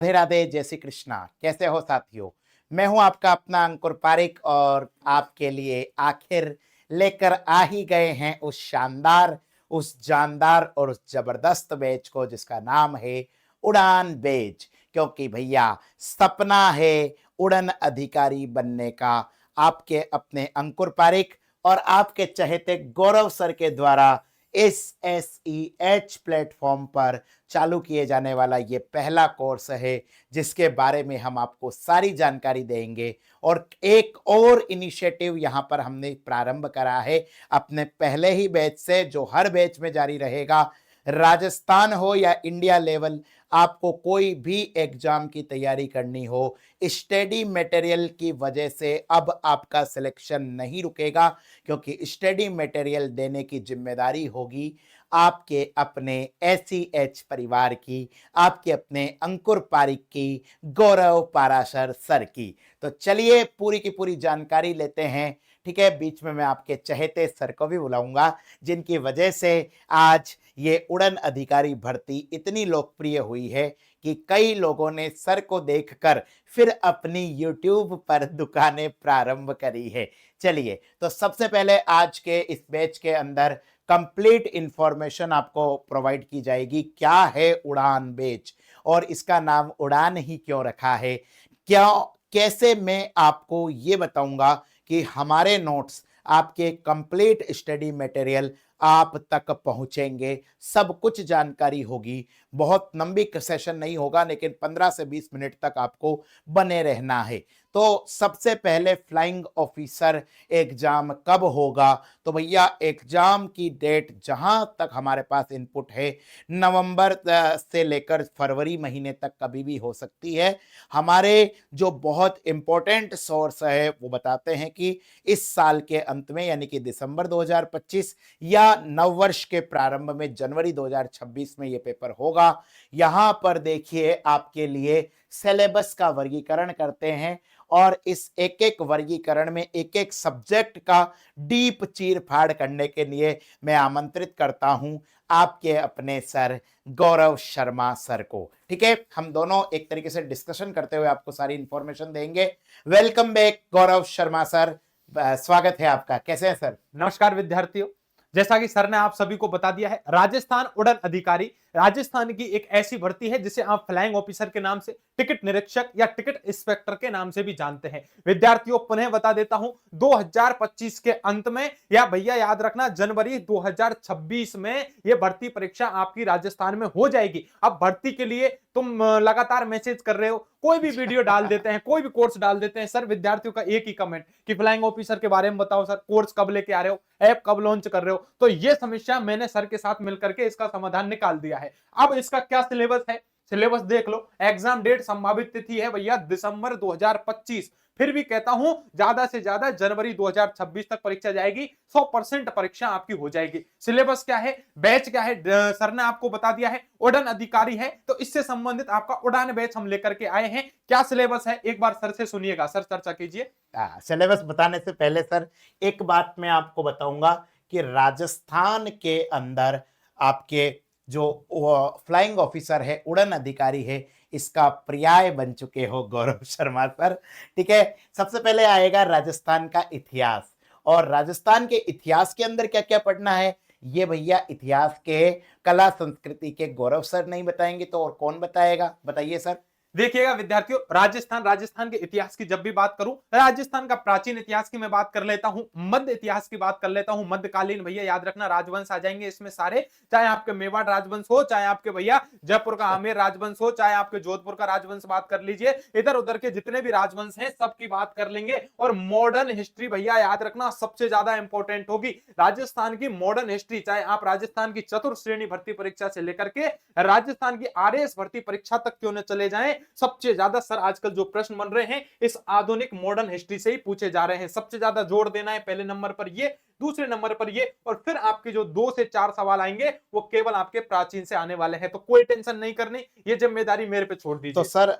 राधे राधे, जय श्री कृष्णा। कैसे हो साथियों? मैं हूं आपका अपना अंकुर पारिक और आपके लिए आखिर लेकर आ ही गए हैं उस शानदार, उस जानदार और उस जबरदस्त बैच को जिसका नाम है उड़ान बैच। क्योंकि भैया सपना है उड़न अधिकारी बनने का। आपके अपने अंकुर पारिक और आपके चहेते गौरव सर के द्वारा इस SEH प्लेटफॉर्म पर चालू किए जाने वाला ये पहला कोर्स है जिसके बारे में हम आपको सारी जानकारी देंगे। और एक और इनिशिएटिव यहाँ पर हमने प्रारंभ करा है अपने पहले ही बैच से, जो हर बैच में जारी रहेगा। राजस्थान हो या इंडिया लेवल, आपको कोई भी एग्जाम की तैयारी करनी हो, स्टडी मटेरियल की वजह से अब आपका सिलेक्शन नहीं रुकेगा, क्योंकि स्टडी मटेरियल देने की जिम्मेदारी होगी आपके अपने SEH परिवार की, आपके अपने अंकुर पारिक की, गौरव पाराशर सर की। तो चलिए पूरी की पूरी जानकारी लेते हैं। ठीक है, बीच में मैं आपके चहेते सर को भी बुलाऊंगा जिनकी वजह से आज ये उड़न अधिकारी भर्ती इतनी लोकप्रिय हुई है कि कई लोगों ने सर को देखकर फिर अपनी YouTube पर दुकानें प्रारंभ करी है। चलिए, तो सबसे पहले आज के इस बैच के अंदर कंप्लीट इंफॉर्मेशन आपको प्रोवाइड की जाएगी। क्या है उड़ान बैच और इसका नाम उड़ान ही क्यों रखा है, क्या कैसे मैं आपको ये बताऊंगा कि हमारे नोट्स, आपके कंप्लीट स्टडी मटेरियल आप तक पहुंचेंगे, सब कुछ जानकारी होगी। बहुत लंबी सेशन नहीं होगा, लेकिन 15 से 20 मिनट तक आपको बने रहना है। तो सबसे पहले फ्लाइंग ऑफिसर एग्जाम कब होगा? तो भैया एग्जाम की डेट जहां तक हमारे पास इनपुट है, नवंबर से लेकर फरवरी महीने तक कभी भी हो सकती है। हमारे जो बहुत इंपॉर्टेंट सोर्स है वो बताते हैं कि इस साल के अंत में, यानी कि दिसंबर 2025 या नववर्ष के प्रारंभ में जनवरी 2026 में ये पेपर होगा। यहां पर देखिए आपके लिए सिलेबस का वर्गीकरण करते हैं और इस एक एक वर्गीकरण में एक एक सब्जेक्ट का डीप चीर फाड़ करने के लिए मैं आमंत्रित करता हूं आपके अपने सर गौरव शर्मा सर को। ठीक है, हम दोनों एक तरीके से डिस्कशन करते हुए आपको सारी इंफॉर्मेशन देंगे। Welcome back Gaurav Sharma sir, स्वागत है आपका। कैसे हैं सर? नमस्कार विद्यार्थियों। जैसा कि सर ने आप सभी को बता दिया है, राजस्थान उड़न अधिकारी राजस्थान की एक ऐसी भर्ती है जिसे आप फ्लाइंग ऑफिसर के नाम से, टिकट निरीक्षक या टिकट इंस्पेक्टर के नाम से भी जानते हैं। विद्यार्थियों पुनः बता देता हूं, 2025 के अंत में या भैया याद रखना जनवरी 2026 में यह भर्ती परीक्षा आपकी राजस्थान में हो जाएगी। अब भर्ती के लिए तुम लगातार मैसेज कर रहे हो, कोई भी वीडियो डाल देते हैं, कोई भी कोर्स डाल देते हैं, सर विद्यार्थियों का एक ही कमेंट कि फ्लाइंग ऑफिसर के बारे में बताओ सर, कोर्स कब लेके आ रहे हो, ऐप कब लॉन्च कर रहे हो। तो ये समस्या मैंने सर के साथ मिलकर के इसका समाधान निकाल दिया है। अब इसका क्या सिलेबस है, सिलेबस देख लो। एग्जाम डेट संभावित तिथि है भैया दिसंबर 2025। फिर भी कहता हूं ज्यादा से ज्यादा जनवरी 2026 तक परीक्षा जाएगी, 100% परीक्षा आपकी हो जाएगी। सिलेबस क्या है, बैच क्या है, सर ने आपको बता दिया है। उड़न अधिकारी है तो इससे संबंधित आपका उड़ान बैच हम लेकर के आए हैं। क्या सिलेबस है एक बार सर से सुनिएगा, सर चर्चा कीजिए। सिलेबस बताने से पहले सर एक बात मैं आपको बताऊंगा कि राजस्थान के अंदर आपके जो फ्लाइंग ऑफिसर है, उड़न अधिकारी है, इसका पर्याय बन चुके हो गौरव शर्मा सर। ठीक है, सबसे पहले आएगा राजस्थान का इतिहास। और राजस्थान के इतिहास के अंदर क्या क्या पढ़ना है, ये भैया इतिहास के, कला संस्कृति के गौरव सर नहीं बताएंगे तो और कौन बताएगा? बताइए सर। देखिएगा विद्यार्थियों, राजस्थान के इतिहास की जब भी बात करूं, राजस्थान का प्राचीन इतिहास की मैं बात कर लेता हूं, मध्य इतिहास की बात कर लेता हूं। मध्यकालीन भैया याद रखना राजवंश आ जाएंगे इसमें सारे, चाहे आपके मेवाड़ राजवंश हो, चाहे आपके भैया जयपुर का आमेर राजवंश हो, चाहे आपके जोधपुर का राजवंश बात कर लीजिए, इधर उधर के जितने भी राजवंश हैं सबकी बात कर लेंगे। और मॉडर्न हिस्ट्री भैया याद रखना सबसे ज्यादा इंपॉर्टेंट होगी। राजस्थान की मॉडर्न हिस्ट्री, चाहे आप राजस्थान की चतुर्थ श्रेणी भर्ती परीक्षा से लेकर के राजस्थान की RS भर्ती परीक्षा तक क्यों न चले जाएं, सबसे ज्यादा सर आजकल जो प्रश्न बन रहे हैं इस आधुनिक मॉडर्न हिस्ट्री से ही पूछे जा रहे हैं। सबसे ज्यादा जोर देना है पहले नंबर पर ये, दूसरे नंबर पर ये, और फिर आपके जो 2 से 4 सवाल आएंगे वो केवल आपके प्राचीन से आने वाले हैं। तो कोई टेंशन नहीं करनी, ये जिम्मेदारी मेरे पे छोड़ दीजिए। तो सर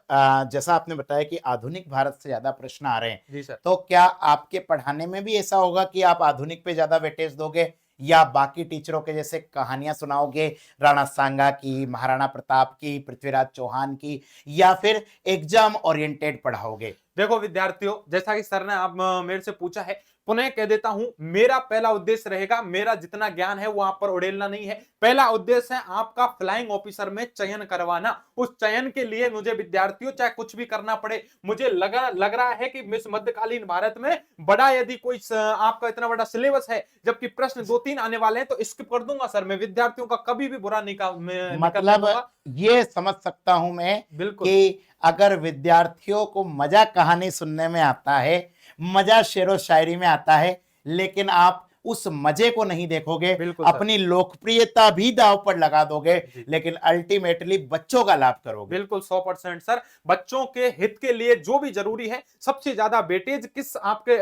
जैसा आपने बताया कि आधुनिक भारत से ज्यादा प्रश्न आ रहे हैं, जी सर। तो क्या आपके पढ़ाने में भी ऐसा होगा कि आप आधुनिक पे ज्यादा वेटेज दोगे, या बाकी टीचरों के जैसे कहानियां सुनाओगे, राणा सांगा की, महाराणा प्रताप की, पृथ्वीराज चौहान की, या फिर एग्जाम ओरिएंटेड पढ़ाओगे? देखो विद्यार्थियों, जैसा कि सर ने आप मेरे से पूछा है, पुनः कह देता हूं, मेरा पहला उद्देश्य रहेगा, मेरा जितना ज्ञान है वो आप पर उड़ेलना नहीं है। पहला उद्देश्य है आपका फ्लाइंग ऑफिसर में चयन करवाना। उस चयन के लिए मुझे विद्यार्थियों चाहे कुछ भी करना पड़े, मुझे लग रहा है कि मिस मध्यकालीन भारत में बड़ा यदि कोई आपका इतना बड़ा सिलेबस है, जबकि प्रश्न 2-3 आने वाले हैं, तो स्किप कर दूंगा सर। मैं विद्यार्थियों का कभी भी बुरा निकलने मतलब दूंगा। ये समझ सकता हूं मैं बिल्कुल कि अगर विद्यार्थियों को मजा कहानी सुनने में आता है, मजा शेरो शायरी में आता है, लेकिन आप उस मजे को नहीं देखोगे, बिल्कुल सर। अपनी लोकप्रियता भी दांव पर लगा दोगे, जी। लेकिन अल्टीमेटली बच्चों का लाभ करोगे। बिल्कुल 100% सर। बच्चों के हित के लिए जो भी जरूरी है, सबसे ज्यादा वेटेज किस आपके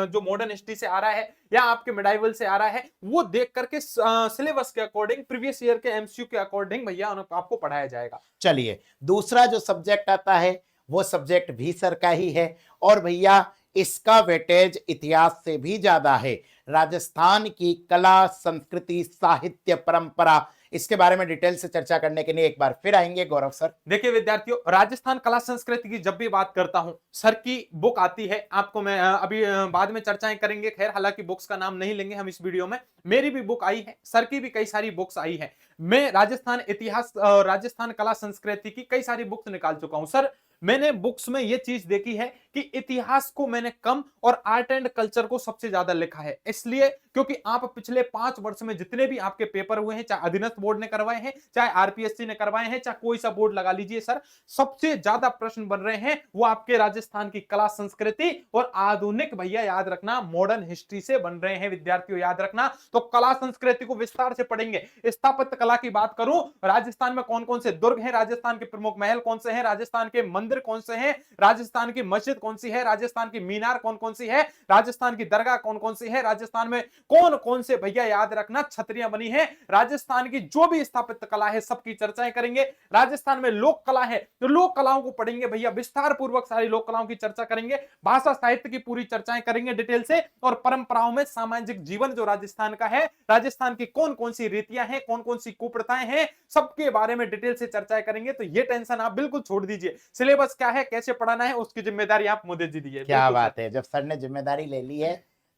जो मॉडर्न हिस्ट्री से आ रहा है या आपके मिडाइवल से आ रहा है, वो देख करके सिलेबस के अकॉर्डिंग, प्रीवियस ईयर के एमसीक्यू के अकॉर्डिंग भैया आपको पढ़ाया जाएगा। चलिए, दूसरा जो सब्जेक्ट आता है वो सब्जेक्ट भी सर का ही है, और भैया इसका वेटेज इतिहास से भी ज्यादा है। राजस्थान की कला, संस्कृति, साहित्य, परंपरा, इसके बारे में डिटेल से चर्चा करने के लिए एक बार फिर आएंगे गौरव सर। देखिए विद्यार्थियों, राजस्थान कला संस्कृति की जब भी बात करता हूं, सर की बुक आती है, आपको मैं अभी बाद में चर्चाएं करेंगे, खैर हालांकि बुक्स का नाम नहीं लेंगे हम इस वीडियो में। मेरी भी बुक आई है, सर की भी कई सारी बुक्स आई है। मैं राजस्थान इतिहास और राजस्थान कला संस्कृति की कई सारी बुक्स निकाल चुका हूं सर। मैंने बुक्स में यह चीज देखी है कि इतिहास को मैंने कम और आर्ट एंड कल्चर को सबसे ज्यादा लिखा है, इसलिए क्योंकि आप पिछले 5 वर्ष में जितने भी आपके पेपर हुए हैं, चाहे अधीनस्थ बोर्ड ने करवाए हैं, चाहे आरपीएससी ने करवाए हैं, चाहे कोई सा बोर्ड लगा लीजिए सर, सबसे ज्यादा प्रश्न बन रहे हैं वो आपके राजस्थान की कला संस्कृति और आधुनिक, भैया याद रखना, मॉडर्न हिस्ट्री से बन रहे हैं। विद्यार्थियों याद रखना, तो कला संस्कृति को विस्तार से पढ़ेंगे। स्थापत्य कला की बात करूं, राजस्थान में कौन कौन से दुर्ग हैं, राजस्थान के प्रमुख महल कौन से हैं, राजस्थान के मंदिर कौन से हैं, राजस्थान की मस्जिद कौन सी है, राजस्थान की मीनार कौन कौन सी है, राजस्थान की दरगाह कौन कौन सी है, राजस्थान में कौन कौन से, भैया याद रखना, छतरियां बनी है, राजस्थान की जो भी स्थापत्य कला है सबकी चर्चाएं करेंगे। राजस्थान में लोक कला है तो लोक कलाओं को पढ़ेंगे भैया, विस्तार पूर्वक सारी लोक कलाओं की चर्चा करेंगे, भाषा साहित्य की पूरी चर्चाएं करेंगे डिटेल से, और परंपराओं में सामाजिक जीवन जो राजस्थान का है, राजस्थान की कौन कौन सी रीतियां हैं, कौन कौन सी कुप्रथाएं हैं, सबके बारे में डिटेल से चर्चाएं करेंगे। तो ये टेंशन आप बिल्कुल छोड़ दीजिए, सिलेबस क्या है, कैसे पढ़ाना है, उसकी जिम्मेदारी आप मुझे दीजिए। क्या बात है, जब सर ने जिम्मेदारी ले ली है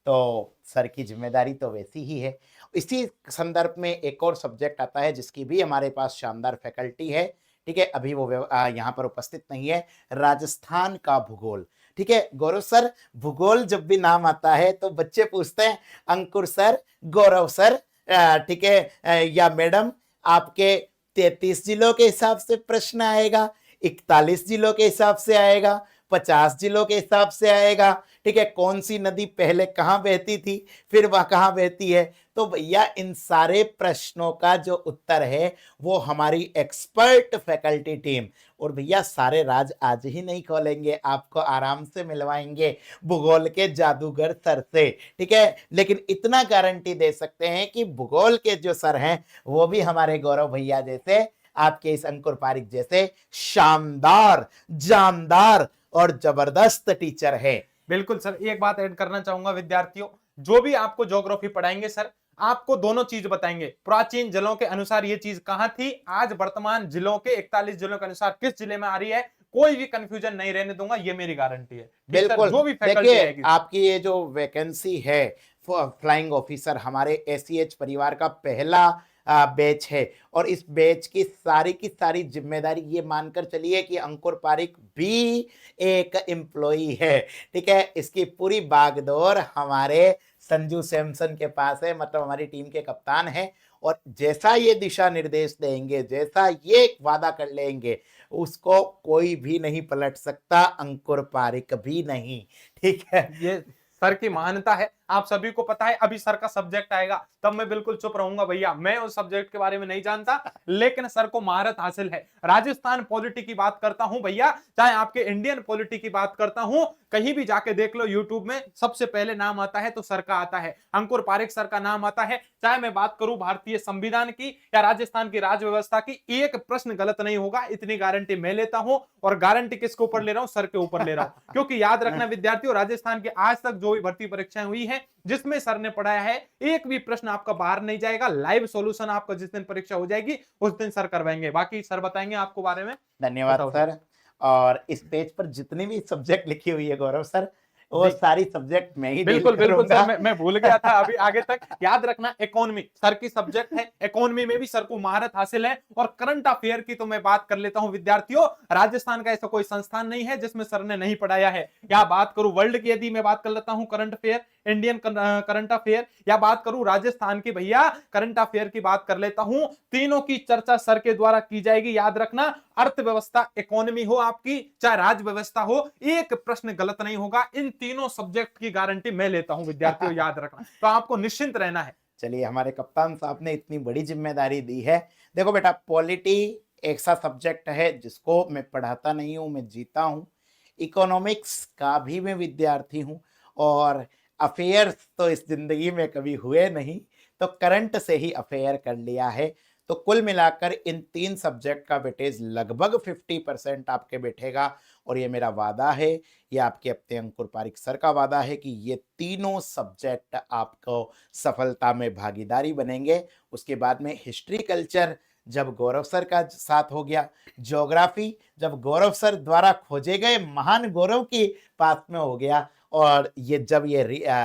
तो सर की जिम्मेदारी तो वैसी ही है। इसी संदर्भ में एक और सब्जेक्ट आता है जिसकी भी हमारे पास शानदार फैकल्टी है, ठीक है, अभी वो यहाँ पर उपस्थित नहीं है, राजस्थान का भूगोल। ठीक है गौरव सर, भूगोल जब भी नाम आता है तो बच्चे पूछते हैं अंकुर सर, गौरव सर, ठीक है, या मैडम आपके 33 जिलों के हिसाब से प्रश्न आएगा, 41 जिलों के हिसाब से आएगा, 50 जिलों के हिसाब से आएगा, ठीक है, कौन सी नदी पहले कहाँ बहती थी, फिर वह कहाँ बहती है। तो भैया इन सारे प्रश्नों का जो उत्तर है वो हमारी एक्सपर्ट फैकल्टी टीम, और भैया सारे राज आज ही नहीं खोलेंगे, आपको आराम से मिलवाएंगे भूगोल के जादूगर सर से, ठीक है, लेकिन इतना गारंटी दे सकते हैं कि भूगोल के जो सर हैं वो भी हमारे गौरव भैया जैसे, आपके इस अंकुर पारिक जैसे शानदार, जानदार और जबरदस्त टीचर है। बिल्कुल सर, एक बात ऐड करना चाहूंगा विद्यार्थियों, जो भी आपको ज्योग्राफी पढ़ाएंगे सर, आपको दोनों चीज बताएंगे, प्राचीन जिलों के अनुसार ये चीज कहां थी, आज वर्तमान जिलों के 41 जिलों के अनुसार किस जिले में आ रही है, कोई भी कंफ्यूजन नहीं रहने दूंगा, ये मेरी गारंटी है। बिल्कुल, जो भी फैकल्टी देखिए आएगी, आपकी ये जो वैकेंसी है फ्लाइंग ऑफिसर, हमारे एसीएच परिवार का पहला बैच है, और इस बैच की सारी जिम्मेदारी ये मानकर चलिए कि अंकुर पारिक भी एक एम्प्लॉई है, ठीक है, इसकी पूरी बागडोर हमारे संजू सैमसन के पास है, मतलब हमारी टीम के कप्तान है, और जैसा ये दिशा निर्देश देंगे, जैसा ये वादा कर लेंगे, उसको कोई भी नहीं पलट सकता, अंकुर पारिक भी नहीं, ठीक है। ये सर की महानता है, आप सभी को पता है। अभी सर का सब्जेक्ट आएगा तब मैं बिल्कुल चुप रहूंगा भैया, मैं उस सब्जेक्ट के बारे में नहीं जानता, लेकिन सर को महारत हासिल है। राजस्थान पॉलिटी की बात करता हूं भैया, चाहे आपके इंडियन पॉलिटी की बात करता हूं, कहीं भी जाके देख लो यूट्यूब में, सबसे पहले नाम आता है तो सर का आता है, अंकुर पारिक सर का नाम आता है। चाहे मैं बात करूं भारतीय संविधान की या राजस्थान की राज व्यवस्था की, एक प्रश्न गलत नहीं होगा, इतनी गारंटी मैं लेता हूं, और गारंटी किसके ऊपर ले रहा हूं, सर के ऊपर ले रहा हूं। क्योंकि याद रखना विद्यार्थियों, राजस्थान की आज तक जो भी भर्ती परीक्षाएं हुई है हैं जिसमें सर ने पढ़ाया है, एक भी प्रश्न आपका बाहर नहीं जाएगा। लाइव सॉल्यूशन आपका जिस दिन परीक्षा हो जाएगी उस दिन सर करवाएंगे। बाकी सर बताएंगे आपको बारे में। धन्यवाद बताओ सर। और इस पेज पर जितनी भी सब्जेक्ट लिखी हुई है गौरव सर, वो जी। सारी सब्जेक्ट मैं ही डील बिल्कुल बिल्कुल करूंगा। सर, मैं भूल गया था अभी आगे तक। याद रखना, इकोनॉमी सर की सब्जेक्ट है, इकोनॉमी में भी सर को महारत हासिल है। और करंट अफेयर की तो मैं बात कर लेता हूं विद्यार्थियों, राजस्थान का ऐसा कोई संस्थान नहीं है जिसमें सर ने नहीं पढ़ाया है। या बात करूं वर्ल्ड की, यदि मैं बात कर लेता हूं current affair, Indian current affair, या बात करूं राजस्थान की भैया करंट अफेयर की बात कर लेता हूं, तीनों की चर्चा सर के द्वारा की जाएगी। याद रखना, अर्थव्यवस्था, इकोनॉमी हो आपकी, चाहे राज व्यवस्था हो, एक प्रश्न गलत नहीं होगा। इन तीनों सब्जेक्ट की गारंटी मैं लेता हूं विद्यार्थियों, याद रखना। तो आपको निश्चिंत रहना है। चलिए, हमारे कप्तान साहब ने इतनी बड़ी जिम्मेदारी दी है। देखो बेटा, पॉलिटी एक सा सब्जेक्ट है जिसको मैं पढ़ाता नहीं हूं, मैं जीता हूं। इकोनॉमिक्स का भी मैं विद्यार्थी हूं, और अफेयर्स तो इस जिंदगी में कभी हुए नहीं, तो करंट से ही अफेयर कर लिया है। तो कुल मिलाकर इन 3 सब्जेक्ट का वेटेज लगभग 50% आपके बैठेगा। और ये मेरा वादा है, ये आपके अपने अंकुर पारिक सर का वादा है कि ये तीनों सब्जेक्ट आपको सफलता में भागीदारी बनेंगे। उसके बाद में हिस्ट्री कल्चर जब गौरव सर का साथ हो गया, ज्योग्राफी जब गौरव सर द्वारा खोजे गए महान गौरव के पास में हो गया, और ये जब ये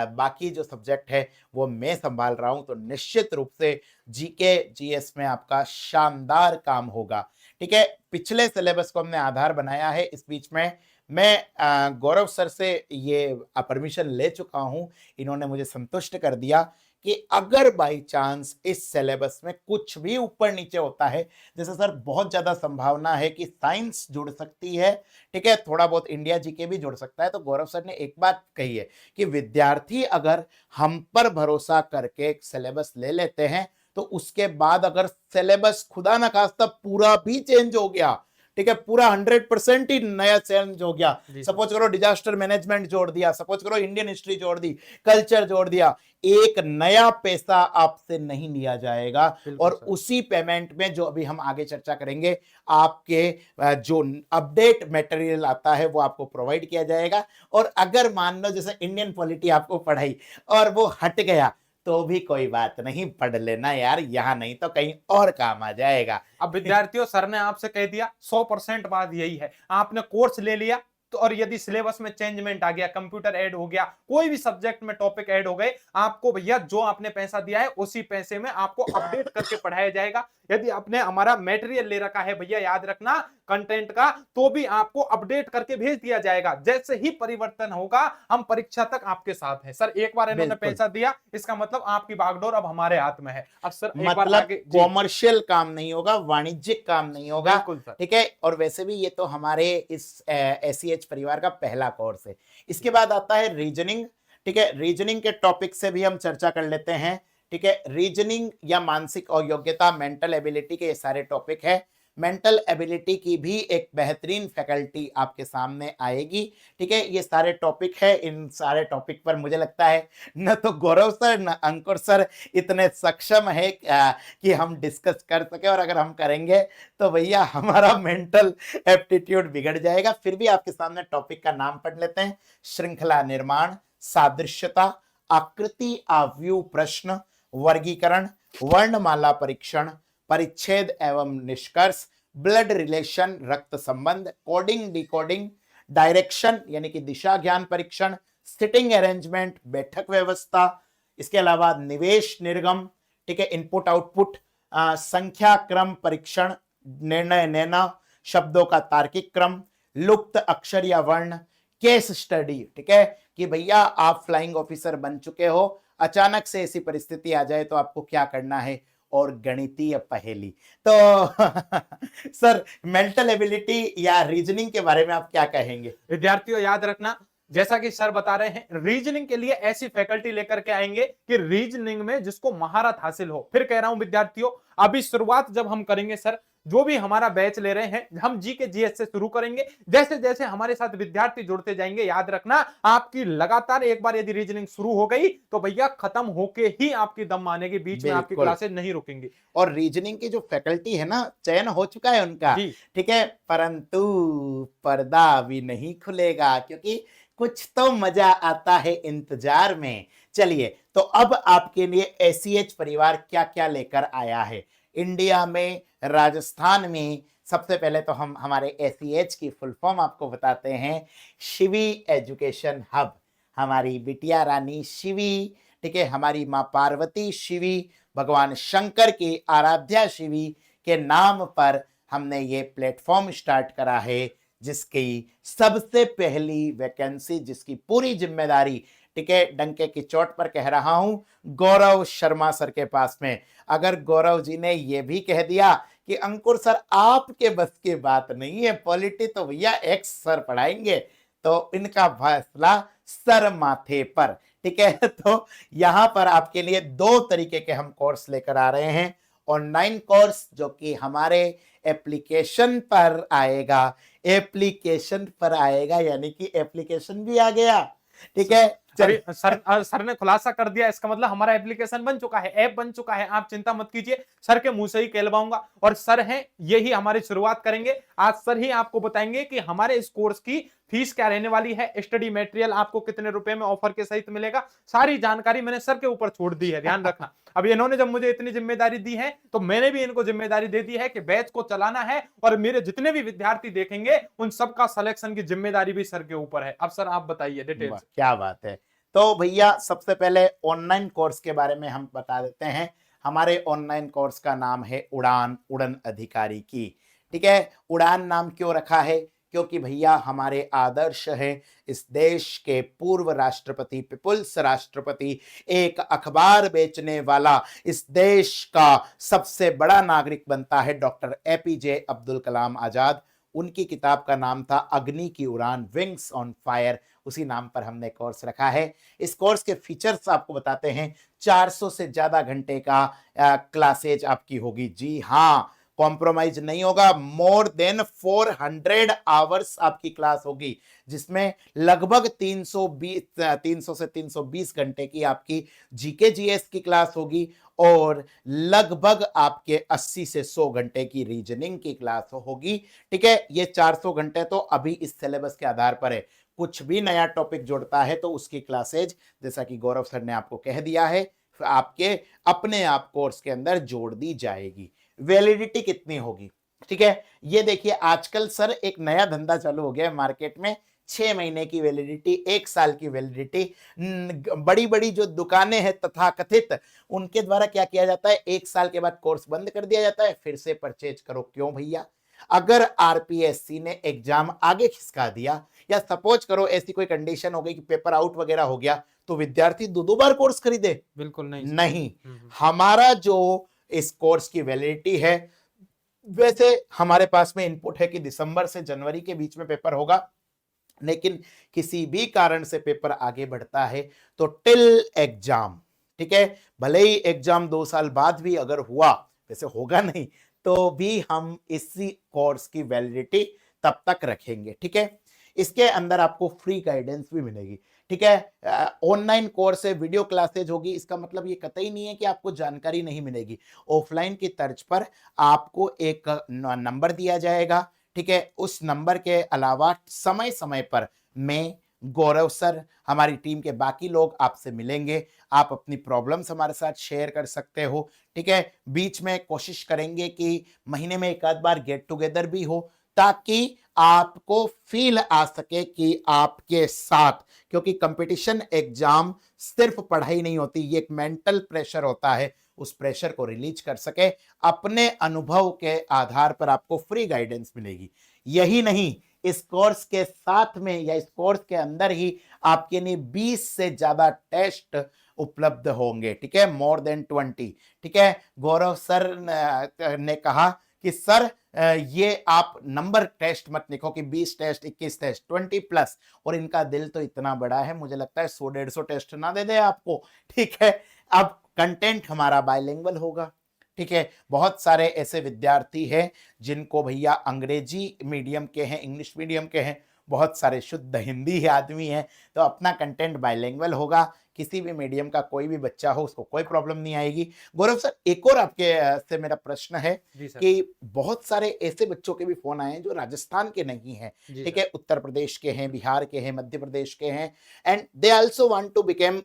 बाकी जो सब्जेक्ट है वो मैं संभाल रहा हूं, तो निश्चित रूप से जीके जीएस में आपका शानदार काम होगा। ठीक है, पिछले सिलेबस को हमने आधार बनाया है। इस बीच में मैं गौरव सर से ये परमिशन ले चुका हूं, इन्होंने मुझे संतुष्ट कर दिया कि अगर बाई चांस इस सिलेबस में कुछ भी ऊपर नीचे होता है, जैसे सर बहुत ज्यादा संभावना है कि साइंस जुड़ सकती है, ठीक है, थोड़ा बहुत इंडिया जीके भी जुड़ सकता है, तो गौरव सर ने एक बात कही है कि विद्यार्थी अगर हम पर भरोसा करके सिलेबस ले लेते हैं, तो उसके बाद अगर सिलेबस खुदा ना खास्ता पूरा भी चेंज हो गया, ठीक है, पूरा 100% ही नया चेंज हो गया, सपोज करो डिजास्टर मैनेजमेंट जोड़ दिया, सपोज करो इंडियन हिस्ट्री जोड़ दी, कल्चर जोड़ दिया, एक नया पैसा आपसे नहीं लिया जाएगा। और उसी पेमेंट में जो अभी हम आगे चर्चा करेंगे, आपके जो अपडेट मटेरियल आता है वो आपको प्रोवाइड किया जाएगा। और अगर मान लो जैसे इंडियन पॉलिटी आपको पढ़ाई और वो हट गया, तो भी कोई बात नहीं, पढ़ लेना यार, यहां नहीं तो कहीं और काम आ जाएगा। अब विद्यार्थियों, सर ने आपसे कह दिया 100% बात यही है, आपने कोर्स ले लिया तो, और यदि सिलेबस में चेंजमेंट आ गया, कंप्यूटर ऐड हो गया, कोई भी सब्जेक्ट में टॉपिक ऐड हो गए, आपको भैया जो आपने पैसा दिया है उसी पैसे में आपको अपडेट करके पढ़ाया जाएगा। यदि आपने हमारा मटेरियल ले रखा है भैया, याद रखना कंटेंट का, तो भी आपको अपडेट करके भेज दिया जाएगा। जैसे ही परिवर्तन होगा, हम परीक्षा तक आपके साथ हैं। सर एक बार इन्होंने पैसा दिया, इसका मतलब आपकी बागडोर अब हमारे हाथ में है। अब सर एक बार मतलब आगे कॉमर्शियल काम नहीं होगा, वाणिज्यिक काम नहीं होगा, बिल्कुल सर। ठीक है। और वैसे भी ये तो हमारे इस एसईएच परिवार का पहला कोर्स है। इसके बाद आता है रीजनिंग, ठीक है, रीजनिंग के टॉपिक से भी हम चर्चा कर लेते हैं, ठीक है। रीजनिंग या मानसिक और योग्यता, मेंटल एबिलिटी के ये सारे टॉपिक है। मेंटल एबिलिटी की भी एक बेहतरीन फैकल्टी आपके सामने आएगी, ठीक है। ये सारे टॉपिक है, इन सारे टॉपिक पर मुझे लगता है न तो गौरव सर न अंकुर सर इतने सक्षम है कि हम डिस्कस कर सके, और अगर हम करेंगे तो भैया हमारा मेंटल एप्टीट्यूड बिगड़ जाएगा। फिर भी आपके सामने टॉपिक का नाम पढ़ लेते हैं। श्रृंखला निर्माण, सादृश्यता, आकृति आव्यूह प्रश्न, वर्गीकरण, वर्णमाला परीक्षण, परिच्छेद एवं निष्कर्ष, ब्लड रिलेशन रक्त संबंध, कोडिंग डिकोडिंग, डायरेक्शन यानी कि दिशा ज्ञान परीक्षण, सिटिंग अरेंजमेंट बैठक व्यवस्था, इसके अलावा निवेश निर्गम, ठीक है, इनपुट आउटपुट, संख्या क्रम परीक्षण, निर्णय लेना, शब्दों का तार्किक क्रम, लुप्त अक्षर या वर्ण, केस स्टडी, ठीक है, कि भैया आप फ्लाइंग ऑफिसर बन चुके हो, अचानक से ऐसी परिस्थिति आ जाए तो आपको क्या करना है, और गणितीय पहेली। तो सर मेंटल एबिलिटी या रीजनिंग के बारे में आप क्या कहेंगे? विद्यार्थियों याद रखना, जैसा कि सर बता रहे हैं, रीजनिंग के लिए ऐसी फैकल्टी लेकर के आएंगे कि रीजनिंग में जिसको महारत हासिल हो। फिर कह रहा हूं विद्यार्थियों, अभी शुरुआत जब हम करेंगे सर, जो भी हमारा बैच ले रहे हैं, हम जीके जीएस से शुरू करेंगे। जैसे जैसे हमारे साथ विद्यार्थी जुड़ते जाएंगे, याद रखना आपकी लगातार एक बार यदि रीजनिंग शुरू हो गई तो भैया खत्म होके ही आपकी दम मानेगी, बीच में आपकी क्लासेस नहीं रुकेंगी। और रीजनिंग की जो फैकल्टी है ना, चयन हो चुका है उनका, ठीक है, परंतु पर्दा अभी नहीं खुलेगा, क्योंकि कुछ तो मजा आता है इंतजार में। चलिए, तो अब आपके लिए एसीएच परिवार क्या क्या लेकर आया है इंडिया में, राजस्थान में। सबसे पहले तो हम हमारे एसीएच की फुल फॉर्म आपको बताते हैं, शिवी एजुकेशन हब। हमारी बिटिया रानी शिवी, ठीक है, हमारी माँ पार्वती शिवी, भगवान शंकर की आराध्या शिवी के नाम पर हमने ये प्लेटफॉर्म स्टार्ट करा है, जिसकी सबसे पहली वैकेंसी, जिसकी पूरी जिम्मेदारी, ठीक है, डंके की चोट पर कह रहा हूं, गौरव शर्मा सर के पास में। अगर गौरव जी ने यह भी कह दिया कि अंकुर सर आपके बस की बात नहीं है, पॉलिटी तो भैया एक्स सर पढ़ाएंगे, तो इनका फैसला सर माथे पर, ठीक है। तो यहां पर आपके लिए दो तरीके के हम कोर्स लेकर आ रहे हैं। ऑनलाइन कोर्स जो कि हमारे एप्लीकेशन पर आएगा, एप्लीकेशन पर आएगा, यानी कि एप्लीकेशन भी आ गया, ठीक है। अभी सर ने खुलासा कर दिया, इसका मतलब हमारा एप्लीकेशन बन चुका है, ऐप बन चुका है। आप चिंता मत कीजिए, सर के मुंह से ही कहलवाऊंगा। और सर हैं, यही हमारी शुरुआत करेंगे आज। सर ही आपको बताएंगे कि हमारे इस कोर्स की फीस क्या रहने वाली है, स्टडी मटेरियल आपको कितने रुपए में ऑफर के सहित मिलेगा, सारी जानकारी मैंने सर के ऊपर छोड़ दी है, ध्यान रखना। अब इन्होंने जब मुझे इतनी जिम्मेदारी दी है, तो मैंने भी इनको जिम्मेदारी दे दी है कि बैच को चलाना है, और मेरे जितने भी विद्यार्थी देखेंगे उन सबका सिलेक्शन की जिम्मेदारी भी सर के ऊपर है। अब सर आप बताइए डिटेल। क्या बात है। तो भैया सबसे पहले ऑनलाइन कोर्स के बारे में हम बता देते हैं। हमारे ऑनलाइन कोर्स का नाम है उड़ान, उड़न अधिकारी की, ठीक है। उड़ान नाम क्यों रखा है? क्योंकि भैया हमारे आदर्श है, इस देश के पूर्व राष्ट्रपति, पीपुल्स राष्ट्रपति, एक अखबार बेचने वाला इस देश का सबसे बड़ा नागरिक बनता है डॉक्टर एपीजे अब्दुल कलाम आजाद। उनकी किताब का नाम था अग्नि की उड़ान, विंग्स ऑन फायर, उसी नाम पर हमने कोर्स रखा है। इस कोर्स के फीचर्स आपको बताते हैं। 400 से ज्यादा घंटे का क्लासेज आपकी होगी, जी हाँ, कॉम्प्रोमाइज नहीं होगा। मोर देन 400 आवर्स आपकी क्लास होगी, जिसमें लगभग 300 से 320 घंटे की आपकी जीके जीएस की क्लास होगी, और लगभग आपके 80 से 100 घंटे की रीजनिंग की क्लास होगी, ठीक है। ये 400 घंटे तो अभी इस सिलेबस के आधार पर है। कुछ भी नया टॉपिक जुड़ता है तो उसकी क्लासेज, जैसा कि गौरव सर ने आपको कह दिया है, आपके अपने आप कोर्स के अंदर जोड़ दी जाएगी। वैलिडिटी कितनी होगी, ठीक है। ये देखिए, आजकल सर एक नया धंधा चालू हो गया है मार्केट में, 6 महीने की वैलिडिटी, 1 साल की वैलिडिटी। बड़ी बड़ी जो दुकानें हैं तथाकथित, उनके द्वारा क्या किया जाता है, 1 साल के बाद कोर्स बंद कर दिया जाता है, फिर से परचेज करो। क्यों भैया? अगर आरपीएससी ने एग्जाम आगे खिसका दिया, या सपोज करो ऐसी कोई कंडीशन हो गई कि पेपर आउट वगैरह हो गया, तो विद्यार्थी दो बार कोर्स खरीदे? बिल्कुल नहीं, नहीं। हमारा जो इस कोर्स की वैलिडिटी है, वैसे हमारे पास में इनपुट है कि दिसंबर से जनवरी के बीच में पेपर होगा, लेकिन किसी भी कारण से पेपर आगे बढ़ता है तो टिल एग्जाम, ठीक है, भले ही एग्जाम 2 साल बाद भी अगर हुआ, वैसे होगा नहीं, तो भी हम इसी कोर्स की वैलिडिटी तब तक रखेंगे, ठीक है। इसके अंदर आपको फ्री गाइडेंस भी मिलेगी, ठीक है। ऑनलाइन कोर्स है, वीडियो क्लासेज होगी, इसका मतलब ये कतई नहीं है कि आपको जानकारी नहीं मिलेगी। ऑफलाइन की तर्ज पर आपको एक नंबर दिया जाएगा, ठीक है। उस नंबर के अलावा समय समय पर मैं, गौरव सर, हमारी टीम के बाकी लोग आपसे मिलेंगे। आप अपनी प्रॉब्लम्स हमारे साथ शेयर कर सकते हो, ठीक है। बीच में कोशिश करेंगे कि महीने में एक आध बार गेट टुगेदर भी हो, ताकि आपको फील आ सके कि आपके साथ, क्योंकि कंपटीशन एग्जाम सिर्फ पढ़ाई नहीं होती, ये एक मेंटल प्रेशर होता है, उस प्रेशर को रिलीज कर सके। अपने अनुभव के आधार पर आपको फ्री गाइडेंस मिलेगी। यही नहीं, इस कोर्स के साथ में या इस कोर्स के अंदर ही आपके लिए 20 से ज्यादा टेस्ट उपलब्ध होंगे, ठीक है, मोर देन 20, ठीक है। गौरव सर ने कहा कि सर ये आप नंबर टेस्ट मत लिखो कि 20 टेस्ट, 21 टेस्ट, 20+, और इनका दिल तो इतना बड़ा है, मुझे लगता है 100-150 टेस्ट ना दे दे आपको, ठीक है। अब कंटेंट हमारा बायलिंगुअल होगा, ठीक है। बहुत सारे ऐसे विद्यार्थी हैं जिनको भैया अंग्रेजी मीडियम के हैं, इंग्लिश मीडियम के हैं, बहुत सारे शुद्ध हिंदी आदमी हैं, तो अपना कंटेंट बायलिंगुअल होगा। किसी भी मीडियम का कोई भी बच्चा हो उसको कोई प्रॉब्लम नहीं आएगी। गौरव सर, एक और आपके से मेरा प्रश्न है जी सर। कि बहुत सारे ऐसे बच्चों के भी फोन आए हैं जो राजस्थान के नहीं हैं, जी ठीक सर। है, उत्तर प्रदेश के हैं, बिहार के हैं, मध्य प्रदेश के हैं, and they also want to become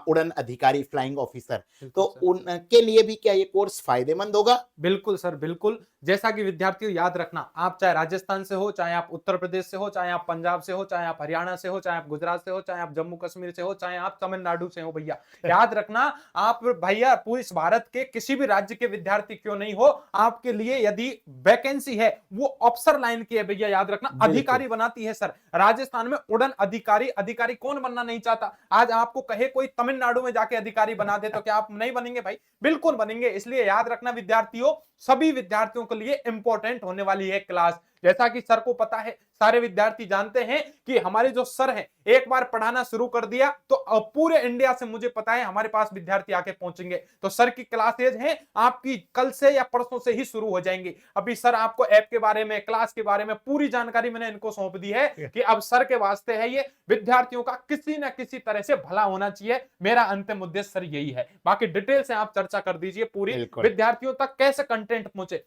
उड़न अधिकारी, फ्लाइंग ऑफिसर। तो बिल्कुल सर। उनके लिए भी क्या ये कोर्स फायदेमंद होगा? बिल्कुल सर, बिल्कुल। जैसा कि विद्यार्थियों याद रखना, आप चाहे राजस्थान से हो, चाहे आप उत्तर प्रदेश से हो, चाहे आप पंजाब से हो, चाहे आप हरियाणा से हो, चाहे आप गुजरात से हो, चाहे आप जम्मू कश्मीर से हो, चाहे आप तमिलनाडु से हो भैया। याद रखना, आप भैया पूरे इस भारत के किसी भी राज्य के विद्यार्थी क्यों नहीं हो, आपके लिए यदि वैकेंसी है, वो अफसर लाइन की है भैया, याद रखना, बिल्कुल। अधिकारी बनाती है सर। राजस्थान में उड़न अधिकारी, अधिकारी कौन बनना नहीं चाहता? आज आपको कहे कोई तमिलनाडु में जाके अधिकारी बना दे, तो क्या आप नहीं बनेंगे भाई? बिल्कुल बनेंगे। इसलिए याद रखना विद्यार्थियों, सभी विद्यार्थियों के लिए इंपॉर्टेंट होने वाली है क्लास। जैसा कि सर को पता है, सारे विद्यार्थी जानते हैं कि हमारे जो सर हैं, एक बार पढ़ाना शुरू कर दिया तो पूरे इंडिया से मुझे पता है हमारे पास विद्यार्थी आके पहुंचेंगे। तो सर की क्लासेज हैं आपकी कल से या परसों से ही शुरू हो जाएंगी। अभी सर आपको ऐप के बारे में, क्लास के बारे में पूरी जानकारी मैंने इनको सौंप दी है कि अब सर के वास्ते है ये, विद्यार्थियों का किसी ना किसी तरह से भला होना चाहिए। मेरा अंतिम उद्देश्य सर यही है। बाकी डिटेल से आप चर्चा कर दीजिए पूरी, बिल्कुल। विद्यार्थियों तक कैसे कंटेंट पहुंचे।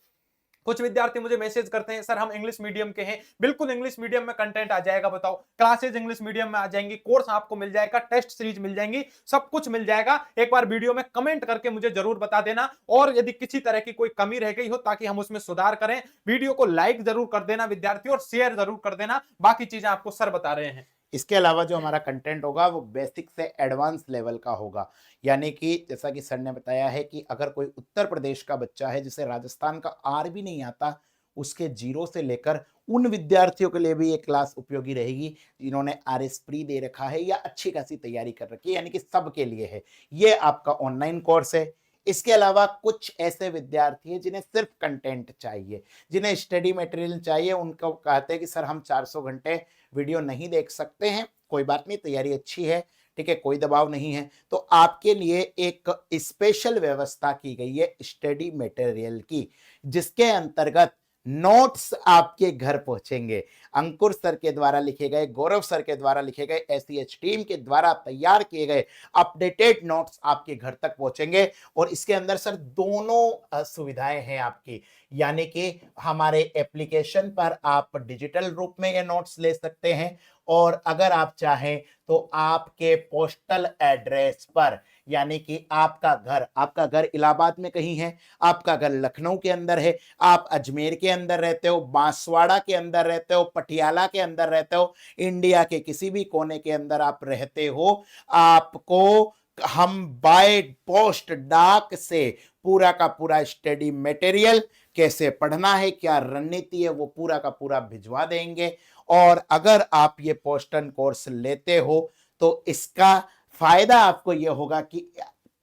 कुछ विद्यार्थी मुझे मैसेज करते हैं, सर हम इंग्लिश मीडियम के हैं। बिल्कुल इंग्लिश मीडियम में कंटेंट आ जाएगा, बताओ, क्लासेज इंग्लिश मीडियम में आ जाएंगी, कोर्स आपको मिल जाएगा, टेस्ट सीरीज मिल जाएंगी, सब कुछ मिल जाएगा। एक बार वीडियो में कमेंट करके मुझे जरूर बता देना, और यदि किसी तरह की कोई कमी रह गई हो ताकि हम उसमें सुधार करें। वीडियो को लाइक जरूर कर देना विद्यार्थियों, और शेयर जरूर कर देना। बाकी चीजें आपको सर बता रहे हैं। इसके अलावा जो हमारा कंटेंट होगा वो बेसिक से एडवांस लेवल का होगा, यानी कि जैसा कि सर ने बताया है कि अगर कोई उत्तर प्रदेश का बच्चा है जिसे राजस्थान का आर भी नहीं आता, उसके जीरो से लेकर उन विद्यार्थियों के लिए भी ये क्लास उपयोगी रहेगी जिन्होंने आरएस प्री दे रखा है या अच्छी खासी तैयारी कर रखी है, यानी कि सबके लिए है। ये आपका ऑनलाइन कोर्स है। इसके अलावा कुछ ऐसे विद्यार्थी हैं जिन्हें सिर्फ कंटेंट चाहिए, जिन्हें स्टडी मटेरियल चाहिए, उनको कहते हैं कि सर हम 400 घंटे वीडियो नहीं देख सकते हैं, कोई बात नहीं, तैयारी अच्छी है, ठीक है, कोई दबाव नहीं है। तो आपके लिए एक स्पेशल व्यवस्था की गई है स्टडी मटेरियल की, जिसके अंतर्गत नोट्स आपके घर पहुंचेंगे। अंकुर सर के द्वारा लिखे गए, गौरव सर के द्वारा लिखे गए, एसईएच टीम के द्वारा तैयार किए गए अपडेटेड नोट्स आपके घर तक पहुंचेंगे। और इसके अंदर सर दोनों सुविधाएं हैं आपकी, यानी कि हमारे एप्लीकेशन पर आप डिजिटल रूप में ये नोट्स ले सकते हैं, और अगर आप चाहें तो आपके पोस्टल एड्रेस पर, यानी कि आपका घर इलाहाबाद में कहीं है, आपका घर लखनऊ के अंदर है, आप अजमेर के अंदर रहते हो, बांसवाड़ा के अंदर रहते हो, पटियाला के अंदर रहते हो, इंडिया के किसी भी कोने के अंदर आप रहते हो, आपको हम बाय पोस्ट डाक से पूरा का पूरा स्टडी मटेरियल, कैसे पढ़ना है, क्या रणनीति है, वो पूरा का पूरा भिजवा देंगे। और अगर आप ये पोस्टन कोर्स लेते हो तो इसका फायदा आपको ये होगा कि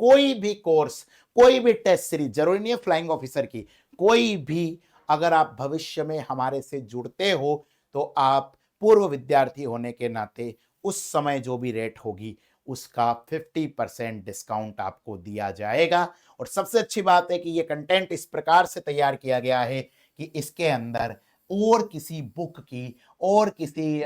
कोई भी कोर्स, कोई भी टेस्ट सीरीज, जरूरी नहीं है फ्लाइंग ऑफिसर की, कोई भी, अगर आप भविष्य में हमारे से जुड़ते हो तो आप पूर्व विद्यार्थी होने के नाते उस समय जो भी रेट होगी उसका 50% डिस्काउंट आपको दिया जाएगा। और सबसे अच्छी बात है कि ये कंटेंट इस प्रकार से तैयार किया गया है कि इसके अंदर और किसी बुक की, और किसी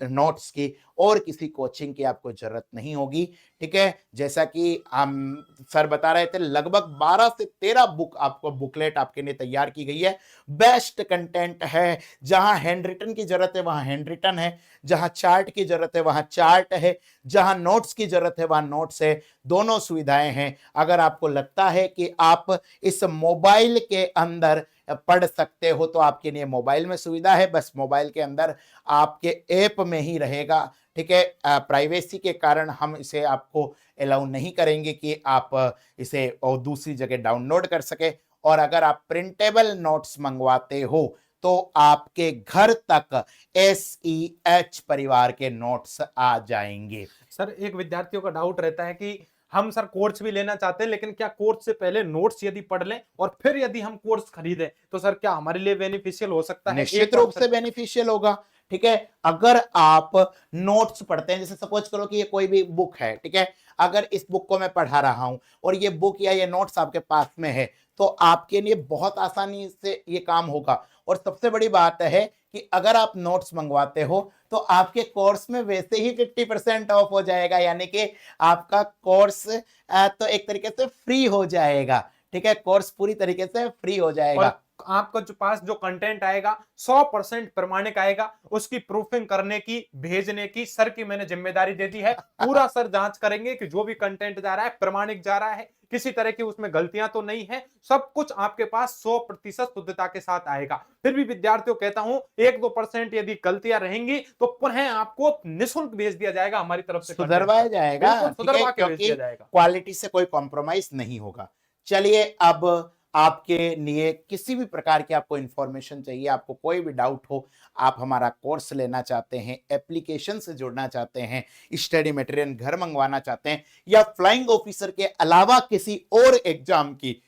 नोट्स की, और किसी कोचिंग की आपको जरूरत नहीं होगी, ठीक है। जैसा कि हम सर बता रहे थे, लगभग 12 से 13 बुक आपको, बुकलेट आपके लिए तैयार की गई है। बेस्ट कंटेंट है, जहां हैंड रिटन की जरूरत है वहां हैंड रिटन है, जहां चार्ट की जरूरत है वहां चार्ट है, जहां नोट्स की जरूरत है वहां नोट्स है, दोनों सुविधाएं हैं। अगर आपको लगता है कि आप इस मोबाइल के अंदर पढ़ सकते हो तो आपके लिए मोबाइल में सुविधा है, बस मोबाइल के अंदर आपके ऐप में ही रहेगा, ठीक है। प्राइवेसी के कारण हम इसे आपको अलाउ नहीं करेंगे कि आप इसे और दूसरी जगह डाउनलोड कर सके। और अगर आप प्रिंटेबल नोट्स मंगवाते हो तो आपके घर तक एसईएच परिवार के नोट्स आ जाएंगे। सर एक विद्यार्थियों का डाउट रहता है कि हम सर कोर्स भी लेना चाहते हैं, लेकिन क्या कोर्स से पहले नोट्स यदि पढ़ लें और फिर यदि हम कोर्स खरीदें तो सर क्या हमारे लिए बेनिफिशियल हो सकता है? निश्चित रूप से बेनिफिशियल होगा, ठीक है। अगर आप नोट्स पढ़ते हैं, जैसे सपोज करो कि ये कोई भी बुक है, ठीक है, अगर इस बुक को मैं पढ़ा रहा हूं और ये बुक या ये नोट्स आपके पास में है तो आपके लिए बहुत आसानी से ये काम होगा। और सबसे बड़ी बात है कि अगर आप नोट्स मंगवाते हो तो आपके कोर्स में वैसे ही 50% ऑफ हो जाएगा, यानी कि आपका कोर्स तो एक तरीके से फ्री हो जाएगा। ठीक है, कोर्स पूरी तरीके से फ्री हो जाएगा। और आपका जो पास जो कंटेंट आएगा 100% प्रमाणिक आएगा, उसकी प्रूफिंग करने की, भेजने की सर की मैंने जिम्मेदारी दे दी है। पूरा सर जांच करेंगे कि जो भी कंटेंट जा रहा है प्रमाणिक जा रहा है, किसी तरह की उसमें गलतियां तो नहीं है, सब कुछ आपके पास 100% शुद्धता के साथ आएगा। फिर भी विद्यार्थियों कहता हूं 1-2% यदि गलतियां रहेंगी तो पुनः आपको निःशुल्क भेज दिया जाएगा हमारी तरफ से, सुधरवाया जाएगा, बिल्कुल ठीक है, सुधरवा के भेज क्योंकि दिया जाएगा। क्वालिटी से कोई कॉम्प्रोमाइज नहीं होगा। चलिए, अब आपके लिए किसी भी प्रकार की आपको इंफॉर्मेशन चाहिए, आपको कोई भी डाउट हो, आप हमारा कोर्स लेना चाहते हैं, एप्लीकेशन से जुड़ना चाहते हैं, स्टडी मटेरियल घर मंगवाना चाहते हैं, या फ्लाइंग ऑफिसर के अलावा किसी और एग्जाम की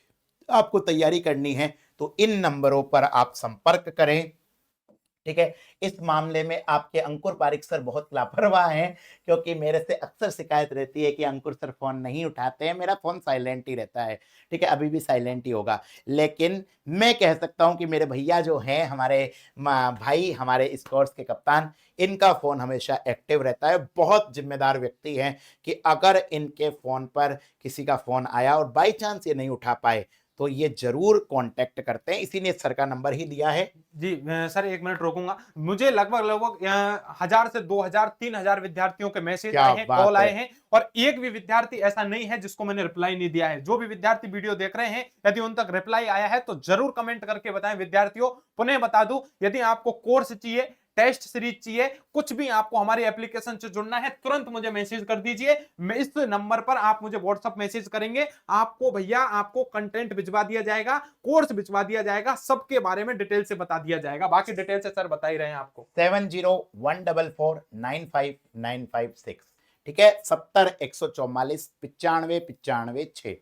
आपको तैयारी करनी है, तो इन नंबरों पर आप संपर्क करें। ठीक है, इस मामले में आपके अंकुर पारिक सर बहुत लापरवाह हैं, क्योंकि मेरे से अक्सर शिकायत रहती है कि अंकुर सर फोन नहीं उठाते हैं, मेरा फोन साइलेंट ही रहता है। ठीक है, अभी भी साइलेंट ही होगा, लेकिन मैं कह सकता हूं कि मेरे भैया जो हैं, हमारे भाई, हमारे इस कोर्स के कप्तान, इनका फोन हमेशा एक्टिव रहता है। बहुत जिम्मेदार व्यक्ति हैं कि अगर इनके फोन पर किसी का फोन आया और बाई चांस ये नहीं उठा पाए तो ये जरूर कांटेक्ट करते हैं, इसीलिए सर का नंबर ही दिया है। जी, मैं सर 1 मिनट रोकूंगा। मुझे लगभग 1000 से 2000 3000 विद्यार्थियों के मैसेज क्या आए हैं, बात कॉल आए है। हैं, और एक भी विद्यार्थी ऐसा नहीं है जिसको मैंने रिप्लाई नहीं दिया है। जो भी विद्यार्थी वीडियो देख रहे हैं, यदि उन तक रिप्लाई आया है तो जरूर कमेंट करके बताएं। विद्यार्थियों, पुनः बता दूं, यदि आपको कोर्स चाहिए, टेस्ट सीरीज चाहिए, कुछ भी आपको हमारी एप्लीकेशन से जुड़ना है, तुरंत मुझे मैसेज कर दीजिए। मैं इस नंबर पर आप मुझे व्हाट्सएप मैसेज करेंगे, आपको भैया आपको कंटेंट भिजवा दिया जाएगा, कोर्स भिजवा दिया जाएगा, सबके बारे में डिटेल से बता दिया जाएगा। बाकी डिटेल से सर बता ही रहे हैं आपको। 7014495956। ठीक है, 70 144 95 95 6।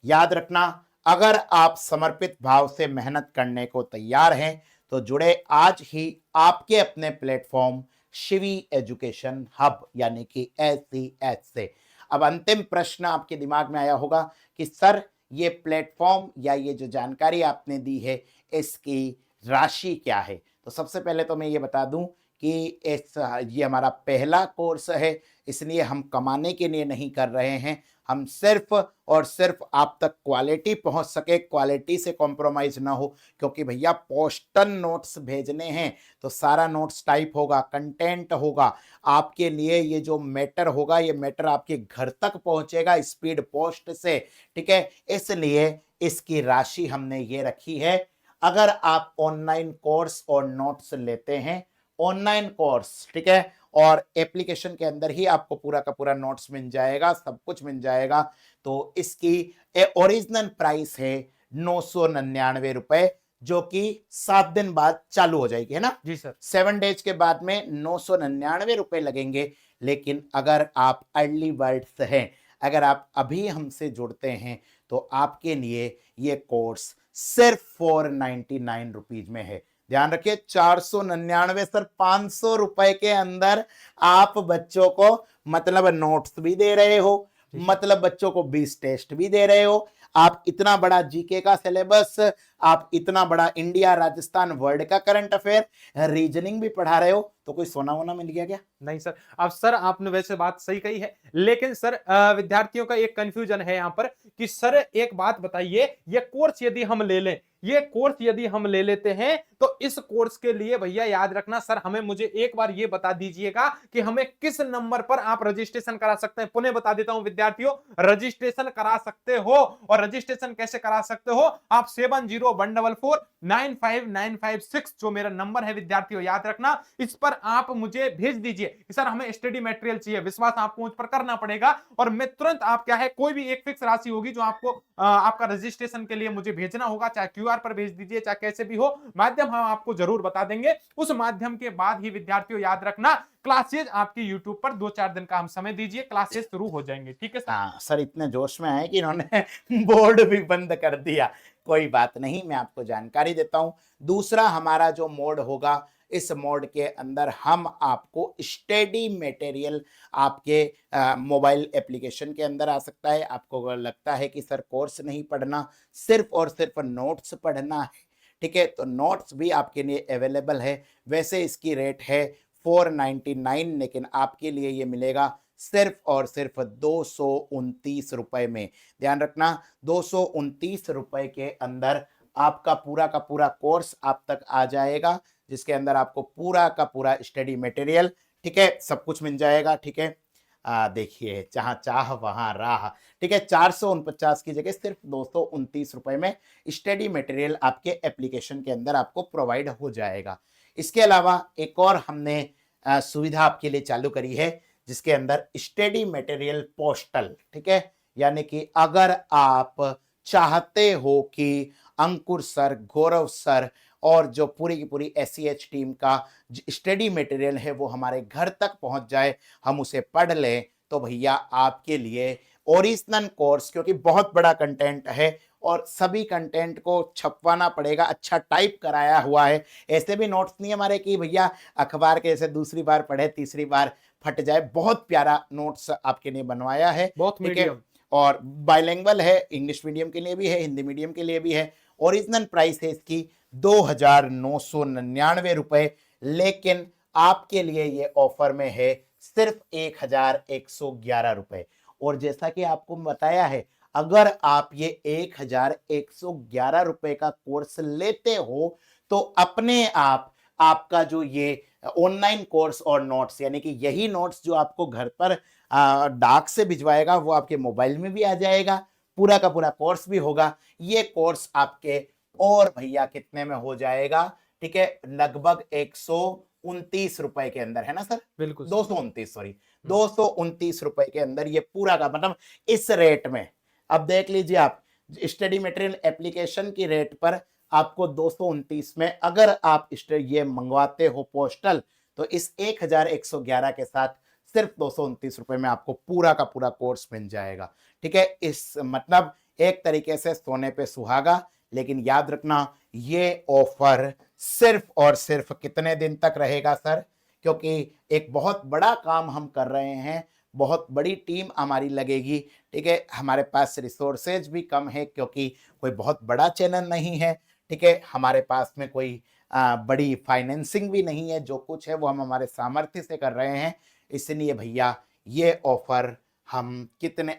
याद रखना, अगर आप समर्पित भाव से मेहनत करने को तैयार हैं तो जुड़े आज ही आपके अपने प्लेटफॉर्म शिवी एजुकेशन हब यानी कि SES से। अब अंतिम प्रश्न आपके दिमाग में आया होगा कि सर, ये प्लेटफॉर्म या ये जो जानकारी आपने दी है, इसकी राशि क्या है? तो सबसे पहले तो मैं ये बता दूं कि ये हमारा पहला कोर्स है, इसलिए हम कमाने के लिए नहीं कर रहे हैं। हम सिर्फ और सिर्फ आप तक क्वालिटी पहुंच सके, क्वालिटी से कॉम्प्रोमाइज ना हो, क्योंकि भैया पोस्टल नोट्स भेजने हैं तो सारा नोट्स टाइप होगा, कंटेंट होगा, आपके लिए ये जो मैटर होगा, ये मैटर आपके घर तक पहुंचेगा स्पीड पोस्ट से। ठीक है, इसलिए इसकी राशि हमने ये रखी है। अगर आप ऑनलाइन कोर्स और नोट्स लेते हैं, ऑनलाइन कोर्स, ठीक है, और एप्लीकेशन के अंदर ही आपको पूरा का पूरा नोट्स मिल जाएगा, सब कुछ मिल जाएगा, तो इसकी ओरिजिनल प्राइस है 999 रुपए, जो कि 7 दिन बाद चालू हो जाएगी, है ना जी सर। 7 डेज के बाद में 999 रुपए लगेंगे। लेकिन अगर आप अर्ली बर्ड्स हैं, अगर आप अभी हमसे जुड़ते हैं, तो आपके लिए ये कोर्स सिर्फ 499 रुपीज में है। ध्यान रखिए, 499 सर, 500 रुपए के अंदर आप बच्चों को मतलब नोट्स भी दे रहे हो, मतलब बच्चों को 20 टेस्ट भी दे रहे हो, आप इतना बड़ा जीके का सिलेबस, आप इतना बड़ा इंडिया राजस्थान वर्ल्ड का करंट अफेयर, रीजनिंग भी पढ़ा रहे हो, तो कोई सोना वोना मिल गया क्या? नहीं सर। अब सर आपने वैसे बात सही कही है, लेकिन सर विद्यार्थियों का एक कंफ्यूजन है यहाँ पर कि सर एक बात बताइए, ये कोर्स यदि हम ले लें, ये कोर्स यदि हम ले लेते हैं तो इस कोर्स के लिए भैया याद रखना सर, हमें मुझे एक बार ये बता दीजिएगा कि हमें किस नंबर पर आप रजिस्ट्रेशन करा सकते हैं। पुनः बता देता हूं विद्यार्थियों, रजिस्ट्रेशन करा सकते हो, और रजिस्ट्रेशन कैसे करा सकते हो, आप 7014495956 जो मेरा नंबर है विद्यार्थियों याद रखना, इस पर आप मुझे भेज दीजिए कि सर हमें स्टडी मटेरियल चाहिए। विश्वास आपको मुझ पर करना पड़ेगा, और मैं तुरंत आप क्या है, कोई भी एक फिक्स राशि होगी जो आपको आपका रजिस्ट्रेशन के लिए मुझे भेजना होगा, चाहे क्यूआर पर भेज दीजिए, चाहे कैसे भी हो, माध्यम हम आपको जरूर बता देंगे। उस माध्यम के बाद ही विद्यार्थियों याद रखना, क्लासेज आपकी यूट्यूब पर 2-4 दिन का हम समय दीजिए, क्लासेज शुरू हो जाएंगे। ठीक है सर? हाँ सर, इतने जोश में आए कि इन्होंने बोर्ड भी बंद कर दिया। कोई बात नहीं, मैं आपको जानकारी देता हूं। दूसरा हमारा जो मोड होगा, इस मोड के अंदर हम आपको स्टडी मटेरियल आपके मोबाइल एप्लीकेशन के अंदर आ सकता है। आपको अगर लगता है कि सर कोर्स नहीं पढ़ना, सिर्फ और सिर्फ नोट्स पढ़ना है, ठीक है। तो नोट्स भी आपके लिए अवेलेबल है। वैसे इसकी रेट है 499, लेकिन आपके लिए ये मिलेगा सिर्फ और सिर्फ 229 रुपए में। ध्यान रखना, 229 रुपए के अंदर आपका पूरा का पूरा कोर्स आप तक आ जाएगा, जिसके अंदर आपको पूरा का पूरा स्टडी मटेरियल, ठीक है, सब कुछ मिल जाएगा। ठीक है, देखिए, जहां चाह वहां राह। ठीक है, 449 की जगह सिर्फ 229 रुपए में स्टडी मटेरियल आपके एप्लीकेशन के अंदर आपको प्रोवाइड हो जाएगा। इसके अलावा एक और हमने सुविधा आपके लिए चालू करी है, जिसके अंदर स्टडी मटेरियल पोस्टल। ठीक है, यानी कि अगर आप चाहते हो कि अंकुर सर, गौरव सर और जो पूरी की पूरी एससीएच टीम का स्टडी मटेरियल है वो हमारे घर तक पहुंच जाए, हम उसे पढ़ लें, तो भैया आपके लिए ओरिजिनल कोर्स, क्योंकि बहुत बड़ा कंटेंट है और सभी कंटेंट को छपवाना पड़ेगा, अच्छा टाइप कराया हुआ है। ऐसे भी नोट्स नहीं हमारे कि भैया अखबार के जैसे दूसरी बार पढ़े तीसरी बार फट जाए। बहुत प्यारा नोट्स आपके लिए बनवाया है। बहुत ठीक है, मीडियम। और बाइलिंगुअल है, इंग्लिश मीडियम के लिए भी है, हिंदी मीडियम के लिए भी है। ओरिजिनल प्राइस है इसकी 2,999 रुपए, लेकिन आपके लिए ये ऑफर में है सिर्फ 1,111 रुपए। और जैसा कि आपको बताया है, अगर आप ये 1,111 रुपए का कोर्स लेते हो तो अपने आप आपका जो ये ऑनलाइन कोर्स और नोट्स, यानी कि यही नोट्स जो आपको घर पर डाक से भिजवाएगा, वो आपके मोबाइल में भी आ जाएगा, पूरा का पूरा कोर्स भी होगा। ये कोर्स आपके और भैया कितने में हो जाएगा? ठीक है, लगभग 129 रुपए के अंदर, है ना सर? बिल्कुल 229, सॉरी, 229 रुपए के अंदर ये पूरा का मतलब इस रेट में। अब देख लीजिए आप, स्टडी मटेरियल एप्लीकेशन की रेट पर आपको 229 में अगर आप ये मंगवाते हो पोस्टल, तो इस 1,111 के साथ सिर्फ 229 रुपए में आपको पूरा का पूरा कोर्स मिल जाएगा। ठीक है, इस मतलब एक तरीके से सोने पे सुहागा। लेकिन याद रखना, ये ऑफर सिर्फ और सिर्फ कितने दिन तक रहेगा सर? क्योंकि एक बहुत बड़ा काम हम कर रहे हैं, बहुत बड़ी टीम हमारी लगेगी। ठीक है, हमारे पास रिसोर्सेज भी कम है, क्योंकि कोई बहुत बड़ा चैनल नहीं है। ठीक है, हमारे पास में कोई बड़ी फाइनेंसिंग भी नहीं है। जो कुछ है वो हम हमारे सामर्थ्य से कर रहे हैं। इसलिए भैया ये ऑफर हम कितने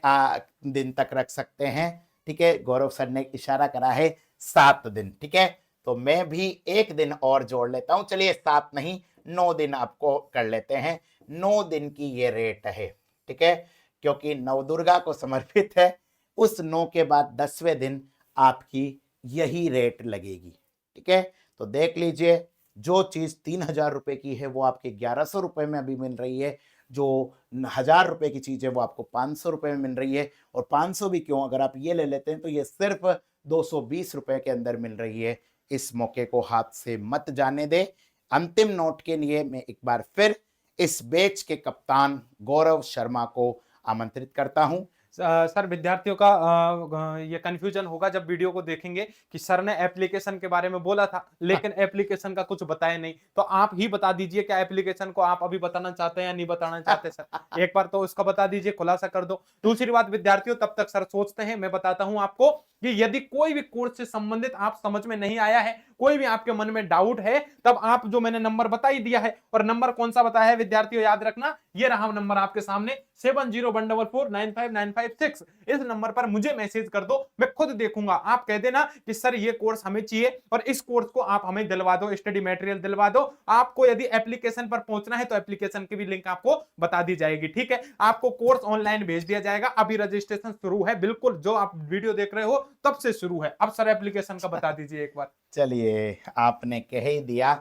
दिन तक रख सकते हैं? ठीक है, गौरव सर ने इशारा करा है 7 दिन। ठीक है, तो मैं भी एक दिन और जोड़ लेता हूं। चलिए 7 नहीं, 9 दिन आपको कर लेते हैं। 9 दिन की ये रेट है। ठीक है, क्योंकि नवदुर्गा को समर्पित है। उस 9 के बाद 10वें दिन आपकी यही रेट लगेगी। ठीक है, तो देख लीजिए, जो चीज 3,000 रुपए की है वो आपके 1,100 रुपए में अभी मिल रही है। जो 1,000 रुपए की चीज है वो आपको 500 रुपए में मिल रही है। और 500 भी क्यों, अगर आप ये ले लेते हैं तो ये सिर्फ 220 रुपए के अंदर मिल रही है। इस मौके को हाथ से मत जाने दे। अंतिम नोट के लिए मैं एक बार फिर इस बैच के कप्तान गौरव शर्मा को आमंत्रित करता हूं। सर, विद्यार्थियों का ये कंफ्यूजन होगा जब वीडियो को देखेंगे कि सर ने एप्लीकेशन के बारे में बोला था, लेकिन एप्लीकेशन का कुछ बताया नहीं। तो आप ही बता दीजिए, क्या एप्लीकेशन को आप अभी बताना चाहते हैं या नहीं बताना चाहते सर? एक बार तो इसका बता दीजिए, खुलासा कर दो। दूसरी बात विद्यार्थियों, तब तक सर सोचते हैं, मैं बताता हूं आपको कि यदि कोई भी कोर्स से संबंधित आप समझ में नहीं आया है, कोई भी आपके मन में डाउट है, तब आप जो मैंने नंबर बता ही दिया है। और नंबर कौन सा बताया है विद्यार्थियों, याद रखना, ये रहा नंबर आपके सामने 7014495956। इस नंबर पर मुझे मैसेज कर दो, मैं खुद देखूंगा। आप कह देना कि सर ये कोर्स हमें चाहिए और इस कोर्स को आप हमें दिलवा दो, स्टडी मटेरियल दिलवा दो। आपको यदि एप्लीकेशन पर पहुंचना है तो एप्लीकेशन की भी लिंक आपको बता दी जाएगी। ठीक है, आपको कोर्स ऑनलाइन भेज दिया जाएगा। अभी रजिस्ट्रेशन शुरू है, बिल्कुल जो आप वीडियो देख रहे हो तब से शुरू है। अब सर एप्लीकेशन का बता दीजिए एक बार। चलिए, आपने कह ही दिया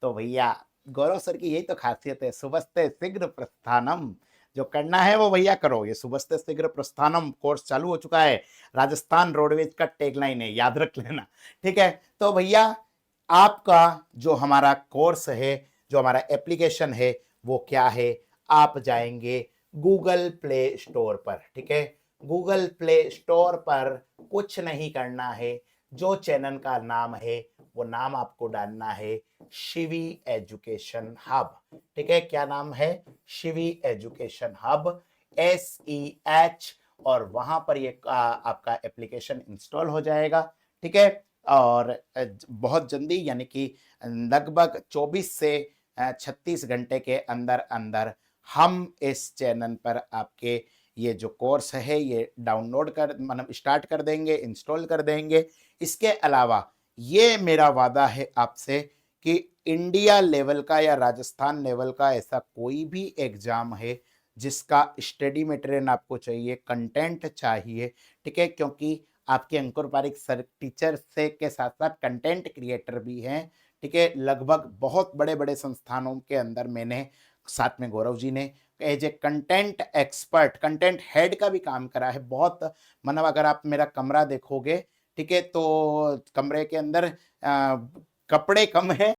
तो भैया, गौरव सर की यही तो खासियत है, सुबस्ते शीघ्र प्रस्थानम। जो करना है वो भैया करो। ये सुबस्ते शीघ्र प्रस्थानम कोर्स चालू हो चुका है। राजस्थान रोडवेज का टैगलाइन है, याद रख लेना। ठीक है, तो भैया आपका जो हमारा कोर्स है, जो हमारा एप्लीकेशन है, वो क्या है? आप जाएंगे गूगल प्ले स्टोर पर। ठीक है, गूगल प्ले स्टोर पर कुछ नहीं करना है। जो चैनल का नाम है वो नाम आपको डालना है शिवी एजुकेशन हब। ठीक है, क्या नाम है? Shivi education hub, SEH। और वहां पर ये आपका एप्लीकेशन इंस्टॉल हो जाएगा। ठीक है, और बहुत जल्दी यानी कि लगभग 24 से 36 घंटे के अंदर अंदर हम इस चैनल पर आपके ये जो कोर्स है ये डाउनलोड कर मतलब स्टार्ट कर देंगे, इंस्टॉल कर देंगे। इसके अलावा ये मेरा वादा है आपसे कि इंडिया लेवल का या राजस्थान लेवल का ऐसा कोई भी एग्जाम है जिसका स्टडी मटेरियल आपको चाहिए, कंटेंट चाहिए, ठीक है? क्योंकि आपके अंकुर पारिक सर टीचर से के साथ-साथ कंटेंट क्रिएटर भी हैं, ठीक है? लगभग बहुत बड़े-बड़े संस्थानों के अंदर मैंने साथ में गौरव जी ने as a content expert, content head का भी काम करा है। बहुत मतलब अगर आप मेरा कमरा देखोगे, ठीक है? तो कमरे के अंदर कपड़े कम हैं